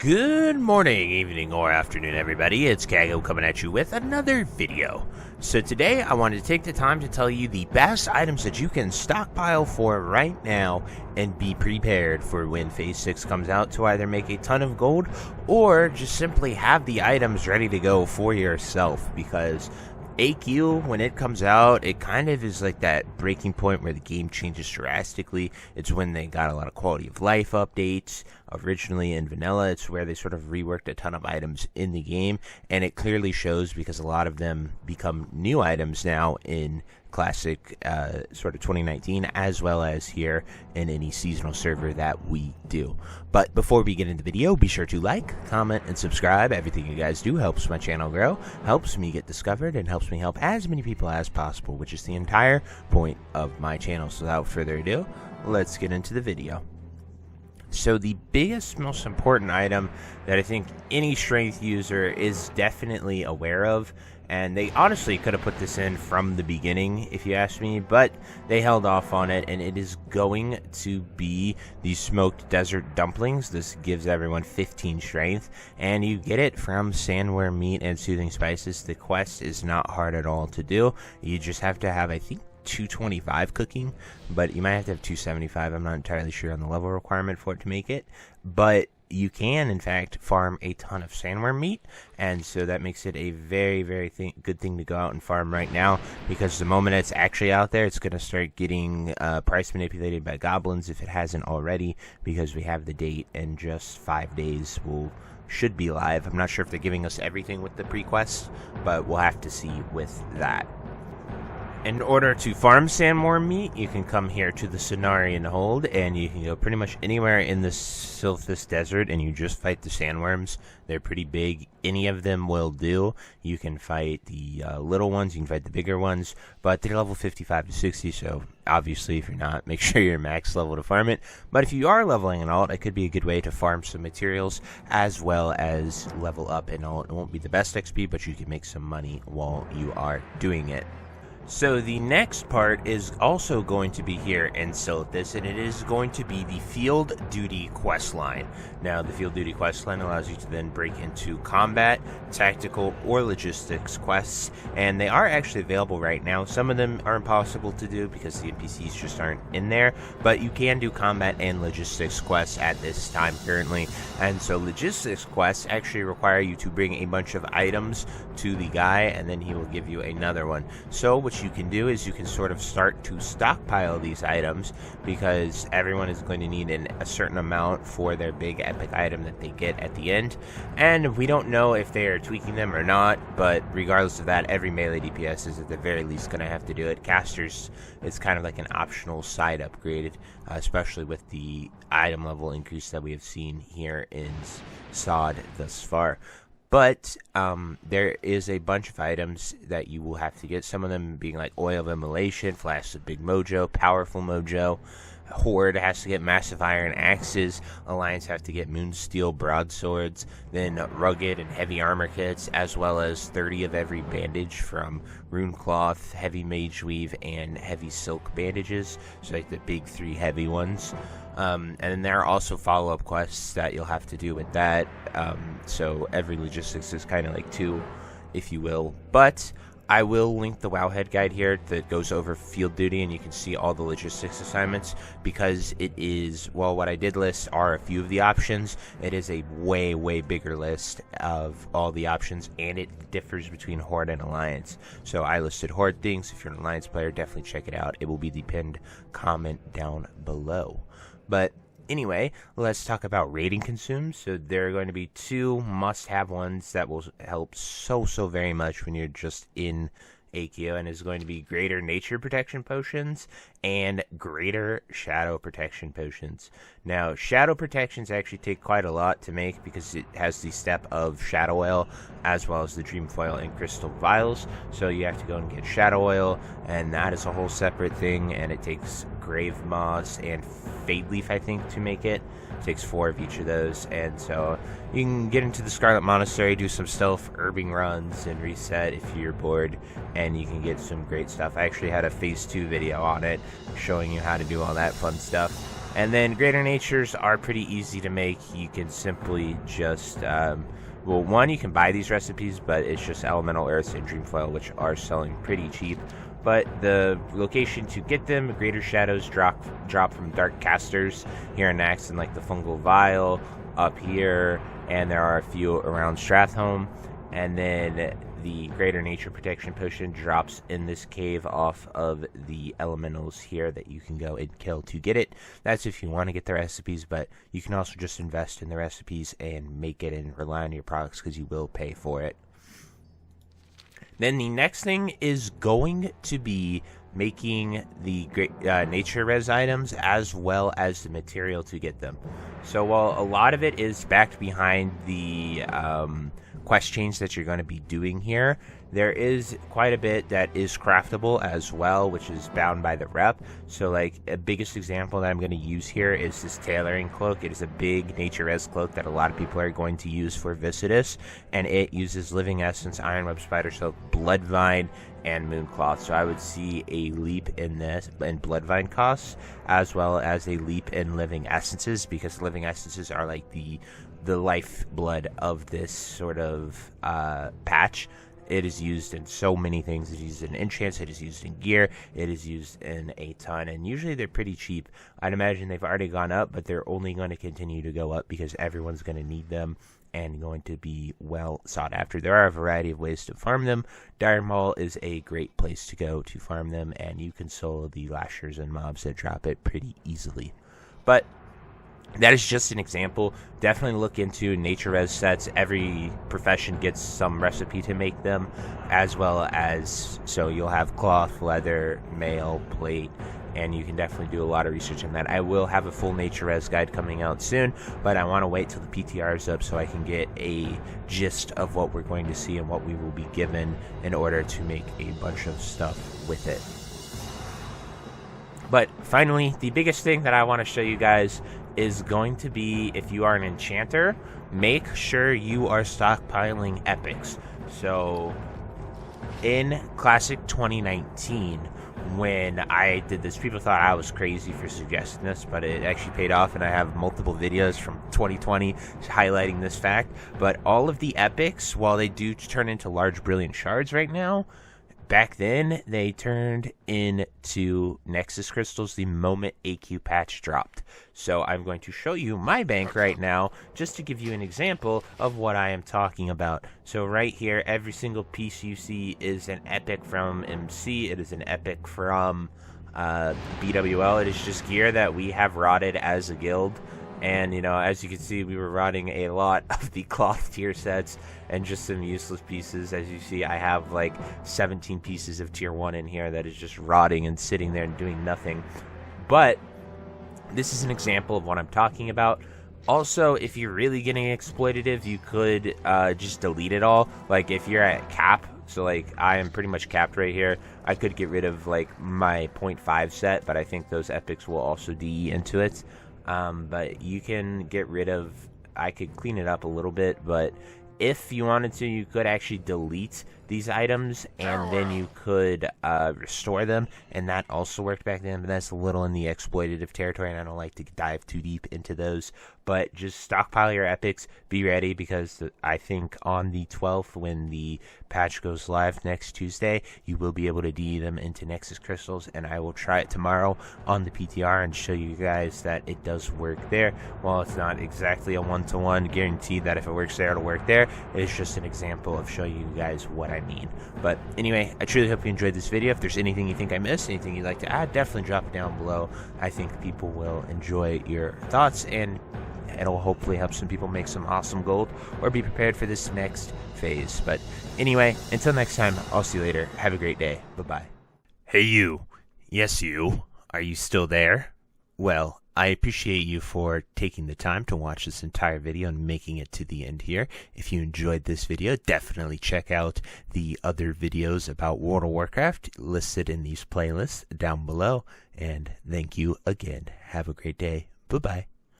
Good morning, evening, or afternoon, everybody. It's Kaghoe coming at you with another video. So today, I wanted to take the time to tell you the best items that you can stockpile for right now and be prepared for when Phase 6 comes out to either make a ton of gold or just simply have the items ready to go for yourself, because AQ, when it comes out, it kind of is like that breaking point where the game changes drastically. It's when they got a lot of quality of life updates. Originally in vanilla, it's where they sort of reworked a ton of items in the game, and it clearly shows because a lot of them become new items now in classic sort of 2019, as well as here in any seasonal server that we do. But before we get into the video, be sure to like, comment, and subscribe. Everything you guys do helps my channel grow, helps me get discovered, and helps me help as many people as possible, which is the entire point of my channel. So without further ado, let's get into the video. So the biggest, most important item that I think any strength user is definitely aware of, and they honestly could have put this in from the beginning if you ask me, but they held off on it, and it is going to be the smoked desert dumplings. This gives everyone 15 strength, and you get it from sandworm meat and soothing spices. The quest is not hard at all to do. You just have to have, I think, 225 cooking, but you might have to have 275. I'm not entirely sure on the level requirement for it to make it, but you can in fact farm a ton of sandworm meat, and so that makes it a very good thing to go out and farm right now, because the moment it's actually out there, it's going to start getting price manipulated by goblins if it hasn't already, because we have the date and just 5 days should be live. I'm not sure if they're giving us everything with the pre-quest, but we'll have to see with that. In order to farm sandworm meat, you can come here to the Cenarian Hold, and you can go pretty much anywhere in the Sylphus Desert, and you just fight the sandworms. They're pretty big. Any of them will do. You can fight the little ones, you can fight the bigger ones, but they're level 55 to 60, so obviously if you're not, make sure you're max level to farm it. But if you are leveling an alt, it could be a good way to farm some materials as well as level up an alt. It won't be the best XP, but you can make some money while you are doing it. So the next part is also going to be here in Sylphus, and it is going to be the Field Duty questline. Now, the Field Duty questline allows you to then break into combat, tactical, or logistics quests, and they are actually available right now. Some of them are impossible to do because the NPCs just aren't in there, but you can do combat and logistics quests at this time currently. And so logistics quests actually require you to bring a bunch of items to the guy, and then he will give you another one. So what you can do is you can sort of start to stockpile these items, because everyone is going to need a certain amount for their big epic item that they get at the end, and we don't know if they are tweaking them or not, but regardless of that, every melee DPS is at the very least going to have to do it. Casters, it's kind of like an optional side upgrade, especially with the item level increase that we have seen here in SOD thus far. But there is a bunch of items that you will have to get, some of them being like Oil of Immolation, Flash of Big Mojo, Powerful Mojo. Horde has to get Massive Iron Axes, Alliance have to get Moonsteel Broadswords, then Rugged and Heavy Armor Kits, as well as 30 of every bandage from Rune Cloth, Heavy Mage Weave, and Heavy Silk Bandages, so like the big 3 heavy ones. And then there are also follow-up quests that you'll have to do with that, so every logistics is kind of like 2, if you will. But I will link the Wowhead guide here that goes over Field Duty, and you can see all the logistics assignments, because it is, well, what I did list are a few of the options. It is a way bigger list of all the options, and it differs between Horde and Alliance. So I listed Horde things. If you're an Alliance player, definitely check it out. It will be the pinned comment down below. But anyway, let's talk about raiding consumes. So there are going to be 2 must-have ones that will help so very much when you're just in AQ, and is going to be Greater Nature Protection Potions and Greater Shadow Protection Potions. Now, Shadow Protections actually take quite a lot to make, because it has the step of Shadow Oil as well as the Dream Foil and Crystal Vials. So you have to go and get Shadow Oil, and that is a whole separate thing, and it takes Grave Moss and Fade Leaf, I think, to make it. It takes 4 of each of those, and so you can get into the Scarlet Monastery, do some stealth herbing runs, and reset if you're bored, and you can get some great stuff. I actually had a Phase 2 video on it, showing you how to do all that fun stuff. And then greater natures are pretty easy to make. You can simply just, well, one, you can buy these recipes, but it's just elemental earths and dreamfoil, which are selling pretty cheap. But the location to get them, greater shadows drop from dark casters here in Nax, and like the fungal vial up here, and there are a few around Strathholm. And then the greater nature protection potion drops in this cave off of the elementals here that you can go and kill to get it. That's if you want to get the recipes, but you can also just invest in the recipes and make it and rely on your products because you will pay for it. Then the next thing is going to be making the great nature res items as well as the material to get them. So while a lot of it is backed behind the quest chains that you're going to be doing here, there is quite a bit that is craftable as well, which is bound by the rep. So like a biggest example that I'm going to use here is this tailoring cloak. It is a big nature res cloak that a lot of people are going to use for Visitus, and it uses living essence, ironweb spider silk, bloodvine, and mooncloth. So I would see a leap in this in bloodvine costs, as well as a leap in living essences, because living essences are like the lifeblood of this sort of patch. It is used in so many things. It is used in enchants, it is used in gear, it is used in a ton, and usually they're pretty cheap. I'd imagine they've already gone up, but they're only going to continue to go up because everyone's going to need them and going to be well sought after. There are a variety of ways to farm them. Dire Maul is a great place to go to farm them, and you can solo the lashers and mobs that drop it pretty easily. But that is just an example. Definitely look into nature res sets. Every profession gets some recipe to make them, as well as, so you'll have cloth, leather, mail, plate, and you can definitely do a lot of research on that. I will have a full nature res guide coming out soon, but I want to wait till the PTR is up so I can get a gist of what we're going to see and what we will be given in order to make a bunch of stuff with it. But finally, the biggest thing that I want to show you guys is going to be, if you are an enchanter, make sure you are stockpiling epics. So in Classic 2019, when I did this, people thought I was crazy for suggesting this, but it actually paid off, and I have multiple videos from 2020 highlighting this fact. But all of the epics, while they do turn into large brilliant shards right now, back then they turned into Nexus crystals the moment AQ patch dropped. So I'm going to show you my bank right now just to give you an example of what I am talking about. So right here, every single piece you see is an epic from MC. It is an epic from BWL. It is just gear that we have rotted as a guild. And, you know, as you can see, we were rotting a lot of the cloth tier sets and just some useless pieces. As you see, I have like 17 pieces of tier 1 in here that is just rotting and sitting there and doing nothing. But this is an example of what I'm talking about. Also, if you're really getting exploitative, you could just delete it all. Like if you're at cap, so like I am pretty much capped right here, I could get rid of like my 0.5 set, but I think those epics will also DE into it. But you can get rid of, I could clean it up a little bit, but if you wanted to, you could actually delete these items, and then you could restore them, and that also worked back then, but that's a little in the exploitative territory, and I don't like to dive too deep into those. But just stockpile your epics, be ready, because I think on the 12th, when the patch goes live next Tuesday, you will be able to DE them into Nexus crystals, and I will try it tomorrow on the PTR and show you guys that it does work there. While it's not exactly a one-to-one guarantee that if it works there, it'll work there, it's just an example of showing you guys what I mean. But anyway, I truly hope you enjoyed this video. If there's anything you think I missed, anything you'd like to add, definitely drop it down below. I think people will enjoy your thoughts, and it'll hopefully help some people make some awesome gold or be prepared for this next phase. But anyway, until next time, I'll see you later. Have a great day. Bye-bye. Hey you. Yes you. Are you still there? Well, I appreciate you for taking the time to watch this entire video and making it to the end here. If you enjoyed this video, definitely check out the other videos about World of Warcraft listed in these playlists down below. And thank you again. Have a great day. Bye-bye.